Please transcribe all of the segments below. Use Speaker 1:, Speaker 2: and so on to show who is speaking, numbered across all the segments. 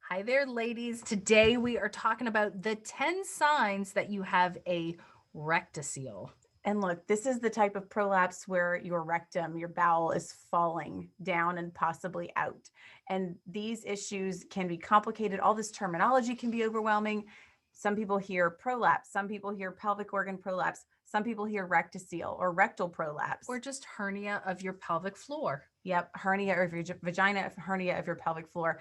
Speaker 1: Hi there, ladies. Today we are talking about the 10 signs that you have a rectocele.
Speaker 2: And look, this is the type of prolapse where your rectum, your bowel is falling down and possibly out. And these issues can be complicated. All this terminology can be overwhelming. Some people hear prolapse, some people hear pelvic organ prolapse, some people hear rectocele or rectal prolapse.
Speaker 1: Or just hernia of your pelvic floor.
Speaker 2: Yep, hernia of your vagina, hernia of your pelvic floor.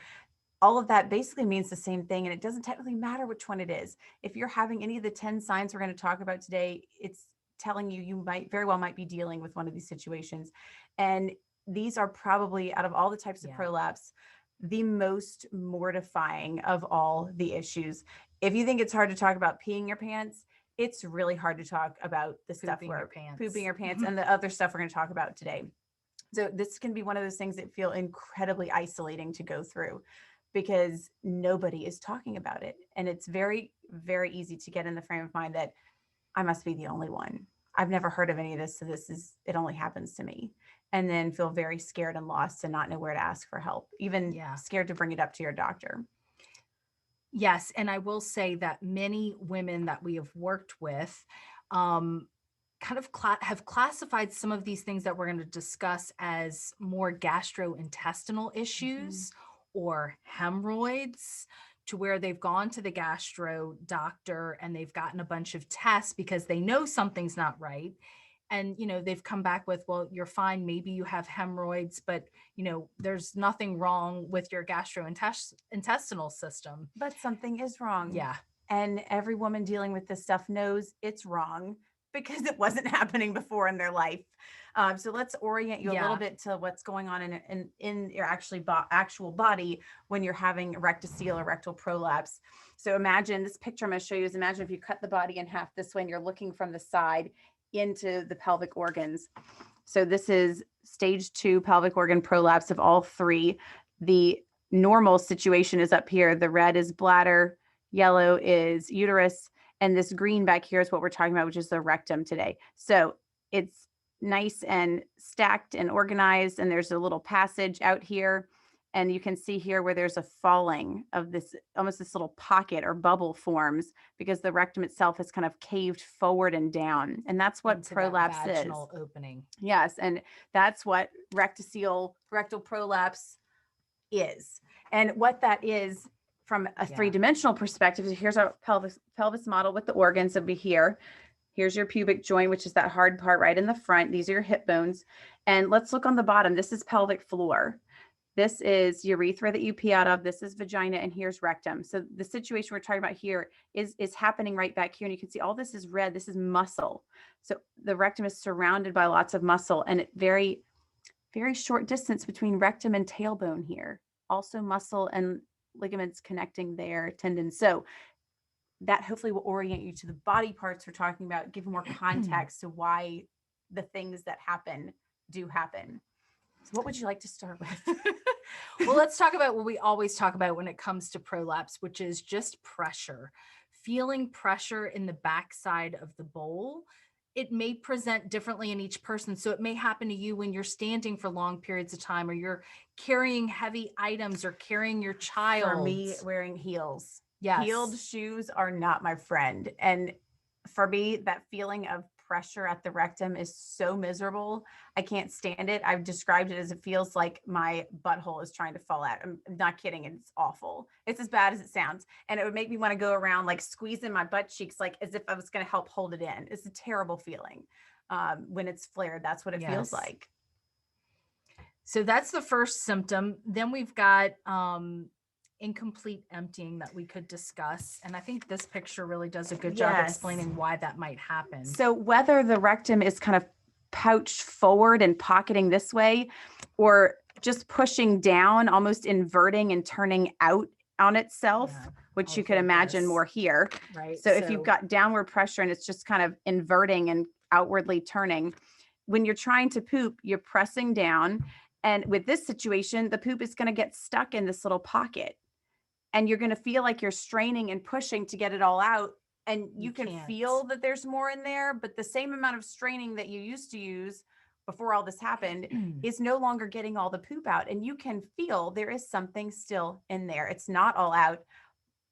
Speaker 2: All of that basically means the same thing. And it doesn't technically matter which one it is. If you're having any of the 10 signs we're going to talk about today, it's telling you might very well might be dealing with one of these situations. And these are probably, out of all the types of
Speaker 1: Yeah.
Speaker 2: prolapse, the most mortifying of all the issues. If you think it's hard to talk about peeing your pants, it's really hard to talk about the stuff
Speaker 1: Pooping your
Speaker 2: where
Speaker 1: pants.
Speaker 2: pooping your pants and the other stuff we're going to talk about today. So this can be one of those things that feel incredibly isolating to go through because nobody is talking about it. And it's very, very easy to get in the frame of mind that I must be the only one. I've never heard of any of this. So it only happens to me. And then feel very scared and lost and not know where to ask for help, even
Speaker 1: Yeah.
Speaker 2: scared to bring it up to your doctor.
Speaker 1: Yes. And I will say that many women that we have worked with um, kind of have classified some of these things that we're going to discuss as more gastrointestinal
Speaker 2: Mhm.
Speaker 1: issues or hemorrhoids, to where they've gone to the gastro doctor and they've gotten a bunch of tests because they know something's not right. And they've come back with, well, you're fine, maybe you have hemorrhoids, but there's nothing wrong with your gastrointestinal system.
Speaker 2: But something is wrong.
Speaker 1: Yeah.
Speaker 2: And every woman dealing with this stuff knows it's wrong because it wasn't happening before in their life. So let's orient you a little
Speaker 1: Yeah.
Speaker 2: bit to what's going on in your actual body when you're having rectocele or rectal prolapse. So imagine this picture I'm going to show you is, imagine if you cut the body in half this way and you're looking from the side into the pelvic organs. So this is stage 2 pelvic organ prolapse of all three. The normal situation is up here. The red is bladder, yellow is uterus, and this green back here is what we're talking about, which is the rectum today. So it's nice and stacked and organized, and there's a little passage out here. And you can see here where there's a falling of this, almost this little pocket or bubble forms because the rectum itself is kind of caved forward and down. And that's what
Speaker 1: Into that
Speaker 2: prolapse is.
Speaker 1: vaginal opening.
Speaker 2: Yes. And that's what rectocele, rectal prolapse is. And what that is from a
Speaker 1: Yeah.
Speaker 2: three-dimensional perspective, here's our pelvis model with the organs over here. Here's your pubic joint, which is that hard part right in the front. These are your hip bones. And let's look on the bottom. This is pelvic floor. This is urethra that you pee out of. This is vagina, and here's rectum. So the situation we're talking about here is happening right back here. And you can see all this is red. This is muscle. So the rectum is surrounded by lots of muscle, and it very, very short distance between rectum and tailbone here. Also muscle and ligaments connecting there, tendons. So that hopefully will orient you to the body parts we're talking about, give more context to why the things that happen do happen. So what would you like to start with?
Speaker 1: Well, let's talk about what we always talk about when it comes to prolapse, which is just pressure. Feeling pressure in the backside of the bowl. It may present differently in each person. So it may happen to you when you're standing for long periods of time, or you're carrying heavy items, or carrying your child.
Speaker 2: For me, wearing heels.
Speaker 1: Yes.
Speaker 2: Heeled shoes are not my friend. And for me, that feeling of pressure at the rectum is so miserable. I can't stand it. I've described it as it feels like my butthole is trying to fall out. I'm not kidding. It's awful. It's as bad as it sounds. And it would make me want to go around like squeezing my butt cheeks, like as if I was going to help hold it in. It's a terrible feeling. When it's flared, that's what it feels
Speaker 1: Yes.
Speaker 2: like.
Speaker 1: So that's the first symptom. Then we've got incomplete emptying that we could discuss. And I think this picture really does a good job
Speaker 2: Yes.
Speaker 1: explaining why that might happen.
Speaker 2: So whether the rectum is kind of pouched forward and pocketing this way, or just pushing down, almost inverting and turning out on itself,
Speaker 1: Yeah,
Speaker 2: which you could imagine more here.
Speaker 1: right?
Speaker 2: So if you've got downward pressure and it's just kind of inverting and outwardly turning, when you're trying to poop, you're pressing down. And with this situation, the poop is going to get stuck in this little pocket. And you're going to feel like you're straining and pushing to get it all out. And you can
Speaker 1: can't.
Speaker 2: feel that there's more in there, but the same amount of straining that you used to use before all this happened is no longer getting all the poop out. And you can feel there is something still in there. It's not all out,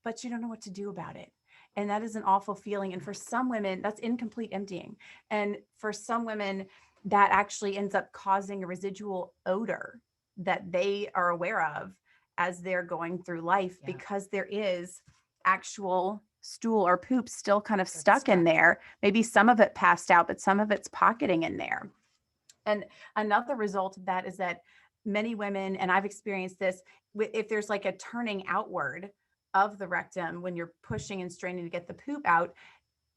Speaker 2: but you don't know what to do about it. And that is an awful feeling. And for some women, that's incomplete emptying. And for some women, that actually ends up causing a residual odor that they are aware of as they're going through life,
Speaker 1: Yeah.
Speaker 2: because there is actual stool or poop still kind of
Speaker 1: That's
Speaker 2: stuck in
Speaker 1: stuck.
Speaker 2: there. Maybe some of it passed out, but some of it's pocketing in there. And another result of that is that many women, and I've experienced this, if there's like a turning outward of the rectum when you're pushing and straining to get the poop out,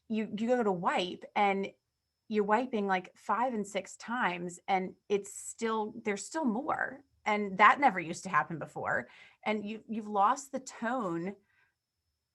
Speaker 2: you go to wipe and you're wiping like 5 and 6 times, and there's still more. And that never used to happen before. And you've lost the tone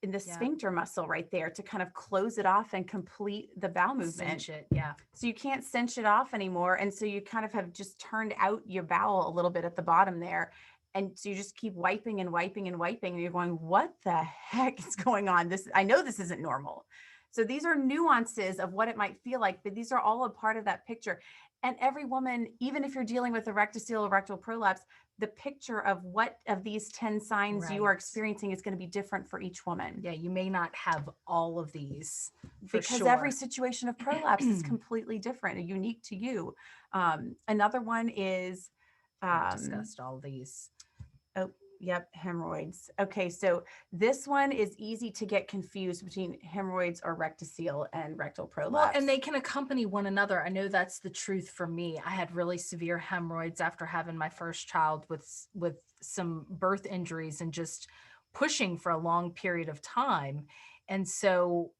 Speaker 2: in the
Speaker 1: Yeah.
Speaker 2: sphincter muscle right there to kind of close it off and complete the bowel movement.
Speaker 1: Cinch it. Yeah.
Speaker 2: So you can't cinch it off anymore. And so you kind of have just turned out your bowel a little bit at the bottom there. And so you just keep wiping and wiping and wiping. And you're going, what the heck is going on? I know this isn't normal. So these are nuances of what it might feel like, but these are all a part of that picture. And every woman, even if you're dealing with a rectocele or rectal prolapse, the picture of what of these 10 signs you are
Speaker 1: Right.
Speaker 2: experiencing is going to be different for each woman.
Speaker 1: Yeah, you may not have all of these for
Speaker 2: Because
Speaker 1: sure.
Speaker 2: every situation of prolapse is completely different and unique to you. Another one is,
Speaker 1: We've discussed all these.
Speaker 2: oh, yep, hemorrhoids. Okay, so this one is easy to get confused between hemorrhoids or rectocele and rectal prolapse.
Speaker 1: Well, and they can accompany one another. I know that's the truth for me. I had really severe hemorrhoids after having my first child with some birth injuries and just pushing for a long period of time. And so,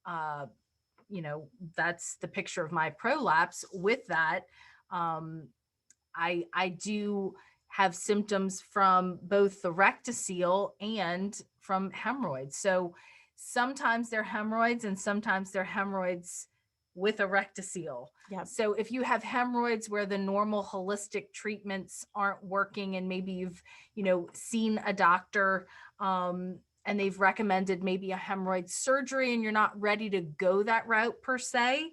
Speaker 1: that's the picture of my prolapse. With that, I do have symptoms from both the rectocele and from hemorrhoids. So sometimes they're hemorrhoids and sometimes they're hemorrhoids with a rectocele.
Speaker 2: Yep.
Speaker 1: So if you have hemorrhoids where the normal holistic treatments aren't working, and maybe you've, seen a doctor, and they've recommended maybe a hemorrhoid surgery and you're not ready to go that route per se,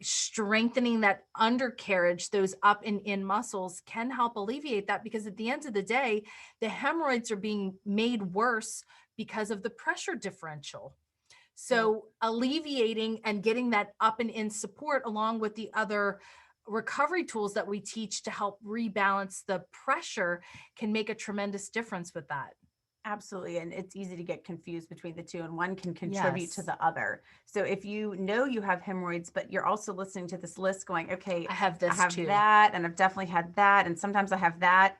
Speaker 1: strengthening that undercarriage, those up and in muscles, can help alleviate that, because at the end of the day, the hemorrhoids are being made worse because of the pressure differential. So alleviating and getting that up and in support, along with the other recovery tools that we teach to help rebalance the pressure, can make a tremendous difference with that.
Speaker 2: Absolutely. And it's easy to get confused between the two, and one can contribute to
Speaker 1: Yes.
Speaker 2: the other. So if you know you have hemorrhoids, but you're also listening to this list going, okay,
Speaker 1: I have this
Speaker 2: I have
Speaker 1: too.
Speaker 2: that, and I've definitely had that, and sometimes I have that,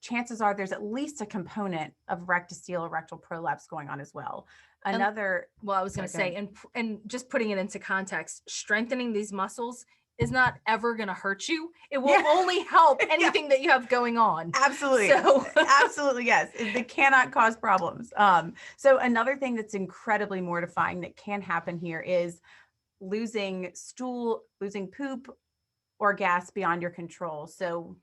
Speaker 2: chances are there's at least a component of rectocele or rectal prolapse going on as well. Another,
Speaker 1: Well, I was going to say, and just putting it into context, strengthening these muscles is not ever going to hurt you. It will only help anything that you have going on.
Speaker 2: Absolutely.
Speaker 1: So
Speaker 2: absolutely, yes. They cannot cause problems. So another thing that's incredibly mortifying that can happen here is losing stool, losing poop or gas beyond your control. So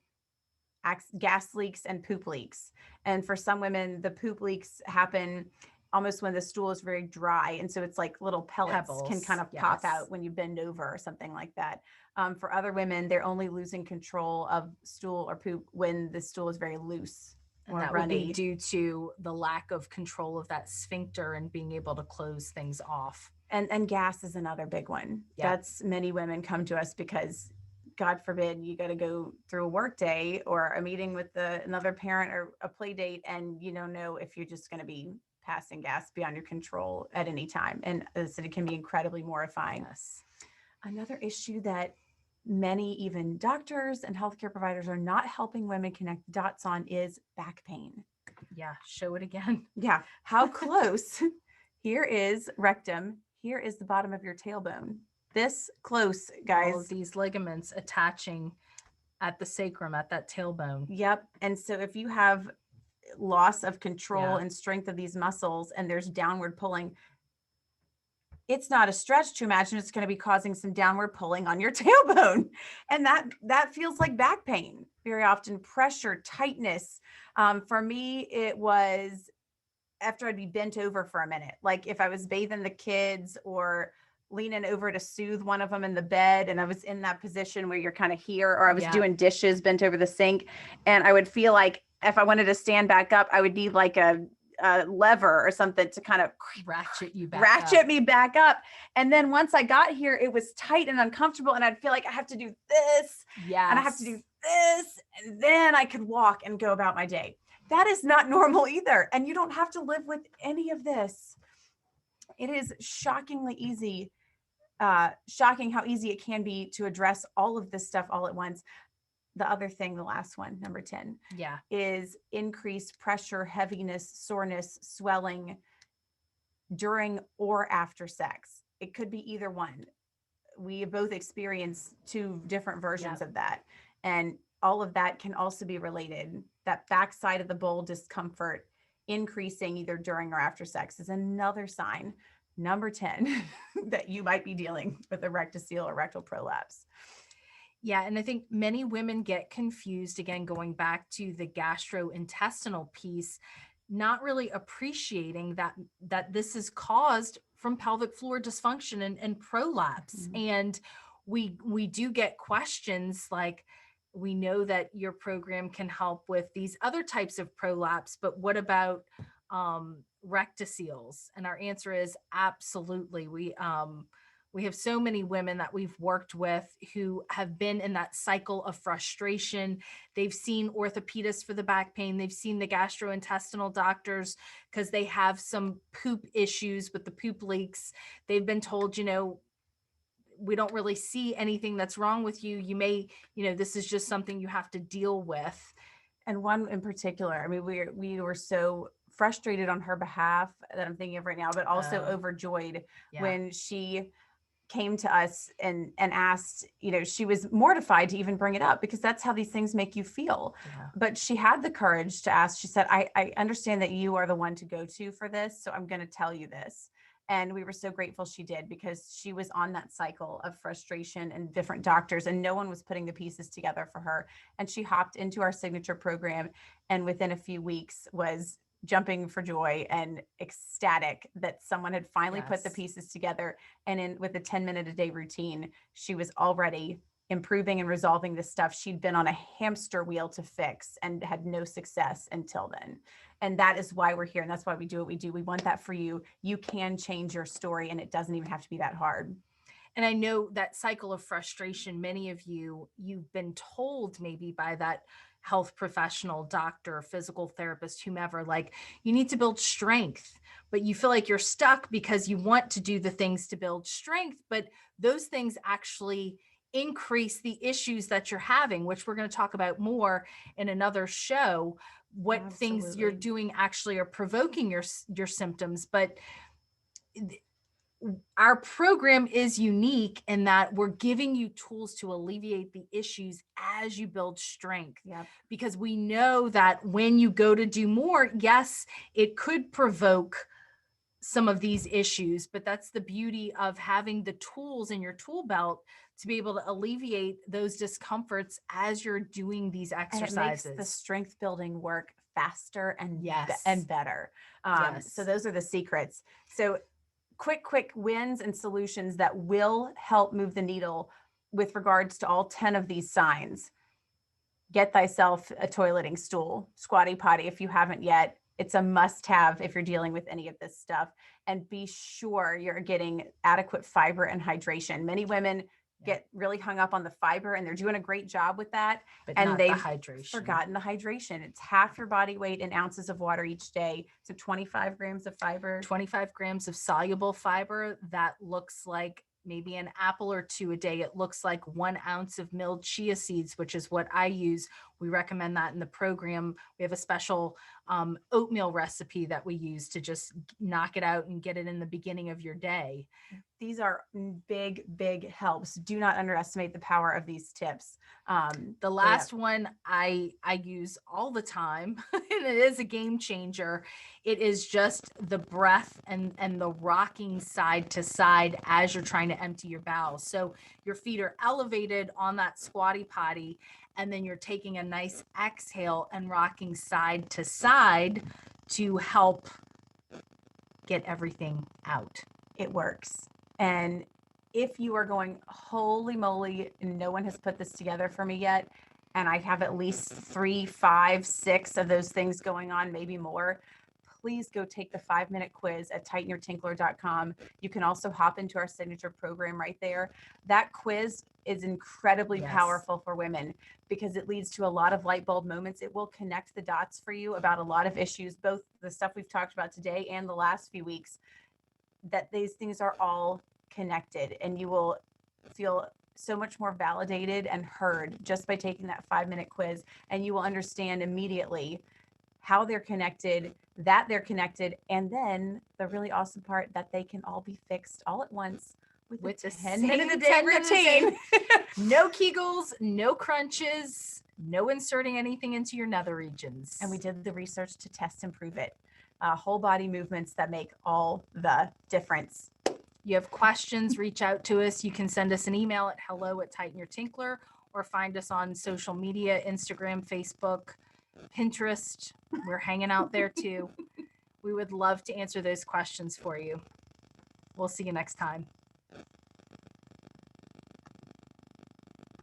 Speaker 2: gas leaks and poop leaks. And for some women, the poop leaks happen almost when the stool is very dry. And so it's like little pellets can kind of pop out when you bend over or something like that. For other women, they're only losing control of stool or poop when the stool is very loose.
Speaker 1: And that would be due to the lack of control of that sphincter and being able to close things off.
Speaker 2: And gas is another big one.
Speaker 1: Yeah.
Speaker 2: That's many women come to us because, God forbid, you got to go through a work day or a meeting with another parent or a play date, and you don't know if you're just going to be passing gas beyond your control at any time. And as I said, it can be incredibly mortifying.
Speaker 1: Yes.
Speaker 2: Another issue that many, even doctors and healthcare providers, are not helping women connect dots on is back pain.
Speaker 1: Yeah. Show it again.
Speaker 2: Yeah. How close? Here is rectum. Here is the bottom of your tailbone. This close, guys.
Speaker 1: All of these ligaments attaching at the sacrum, at that tailbone.
Speaker 2: Yep. And so if you have loss of control and strength of these muscles and there's downward pulling, it's not a stretch to imagine it's going to be causing some downward pulling on your tailbone. And that feels like back pain. Very often pressure, tightness. For me, it was after I'd be bent over for a minute. Like if I was bathing the kids or leaning over to soothe one of them in the bed. And I was in that position where you're kind of here, or I was
Speaker 1: Yeah.
Speaker 2: doing dishes bent over the sink. And I would feel like if I wanted to stand back up, I would need like a lever or something to kind of
Speaker 1: Ratchet you back
Speaker 2: ratchet
Speaker 1: up.
Speaker 2: me back up. And then once I got here, it was tight and uncomfortable. And I'd feel like I have to do this and I have to do
Speaker 1: Yes.
Speaker 2: this. And then I could walk and go about my day. That is not normal either. And you don't have to live with any of this. It is shockingly easy, shocking how easy it can be to address all of this stuff all at once. The other thing, the last one, number 10,
Speaker 1: Yeah.
Speaker 2: is increased pressure, heaviness, soreness, swelling during or after sex. It could be either one. We both experience two different versions of that. And all of that can also be related. That backside of the bowl discomfort increasing either during or after sex is another sign, number 10, that you might be dealing with a rectocele or rectal prolapse.
Speaker 1: Yeah, and I think many women get confused, again, going back to the gastrointestinal piece, not really appreciating that this is caused from pelvic floor dysfunction and prolapse.
Speaker 2: Mhm.
Speaker 1: And we do get questions like, we know that your program can help with these other types of prolapse, but what about rectoceles? And our answer is absolutely. We have so many women that we've worked with who have been in that cycle of frustration. They've seen orthopedists for the back pain. They've seen the gastrointestinal doctors because they have some poop issues with the poop leaks. They've been told, we don't really see anything that's wrong with you. You may, this is just something you have to deal with.
Speaker 2: And one in particular, I mean, we were so frustrated on her behalf that I'm thinking of right now, but also overjoyed when she came to us and asked, she was mortified to even bring it up because that's how these things make you feel.
Speaker 1: Yeah.
Speaker 2: But she had the courage to ask. She said, I understand that you are the one to go to for this, so I'm going to tell you this. And we were so grateful she did, because she was on that cycle of frustration and different doctors, and no one was putting the pieces together for her. And she hopped into our signature program, and within a few weeks was jumping for joy and ecstatic that someone had finally put the pieces together. And with a 10-minute a day routine, she was already improving and resolving this stuff she'd been on a hamster wheel to fix and had no success until then. And that is why we're here. And that's why we do what we do. We want that for you. You can change your story, and it doesn't even have to be that hard.
Speaker 1: And I know that cycle of frustration, many of you've been told maybe by that health professional, doctor, physical therapist, whomever, like, you need to build strength, but you feel like you're stuck because you want to do the things to build strength, but those things actually increase the issues that you're having, which we're going to talk about more in another show. What things you're doing actually are provoking your symptoms. But our program is unique in that we're giving you tools to alleviate the issues as you build strength. Because we know that when you go to do more, yes, it could provoke some of these issues, but that's the beauty of having the tools in your tool belt to be able to alleviate those discomforts as you're doing these exercises.
Speaker 2: And it makes the strength building work faster and better. So those are the secrets. So quick wins and solutions that will help move the needle with regards to all 10 of these signs. Get thyself a toileting stool, squatty potty if you haven't yet. It's a must-have if you're dealing with any of this stuff. And be sure you're getting adequate fiber and hydration. Many women get really hung up on the fiber, and they're doing a great job with that.
Speaker 1: But
Speaker 2: and they've
Speaker 1: forgotten
Speaker 2: the hydration. It's half your body weight in ounces of water each day. So 25 grams of fiber.
Speaker 1: 25 grams of soluble fiber. That looks like maybe an apple or two a day. It looks like 1 ounce of milled chia seeds, which is what I use. We recommend that in the program. We have a special oatmeal recipe that we use to just knock it out and get it in the beginning of your day.
Speaker 2: These are big helps. Do not underestimate the power of these tips.
Speaker 1: The last one I use all the time, and it is a game changer. It is just the breath and the rocking side to side as you're trying to empty your bowels. So your feet are elevated on that squatty potty, and then you're taking a nice exhale and rocking side to side to help get everything out.
Speaker 2: It works. And if you are going, holy moly, no one has put this together for me yet, and I have at least 3, 5, 6 of those things going on, maybe more, please go take the 5-minute quiz at tightenyourtinkler.com. You can also hop into our signature program right there. That quiz is incredibly powerful for women because it leads to a lot of light bulb moments. It will connect the dots for you about a lot of issues, both the stuff we've talked about today and the last few weeks, that these things are all connected, and you will feel so much more validated and heard just by taking that 5-minute quiz, and you will understand immediately how they're connected, that they're connected, and then the really awesome part that they can all be fixed all at once with
Speaker 1: the
Speaker 2: 10-minute a day
Speaker 1: 10-minute
Speaker 2: routine.
Speaker 1: No Kegels, no crunches, no inserting anything into your nether regions.
Speaker 2: And we did the research to test and prove it. Whole body movements that make all the difference.
Speaker 1: You have questions, reach out to us. You can send us an email at hello@tightenyourtinkler or find us on social media, Instagram, Facebook, Pinterest. We're hanging out there too. We would love to answer those questions for you. We'll see you next time.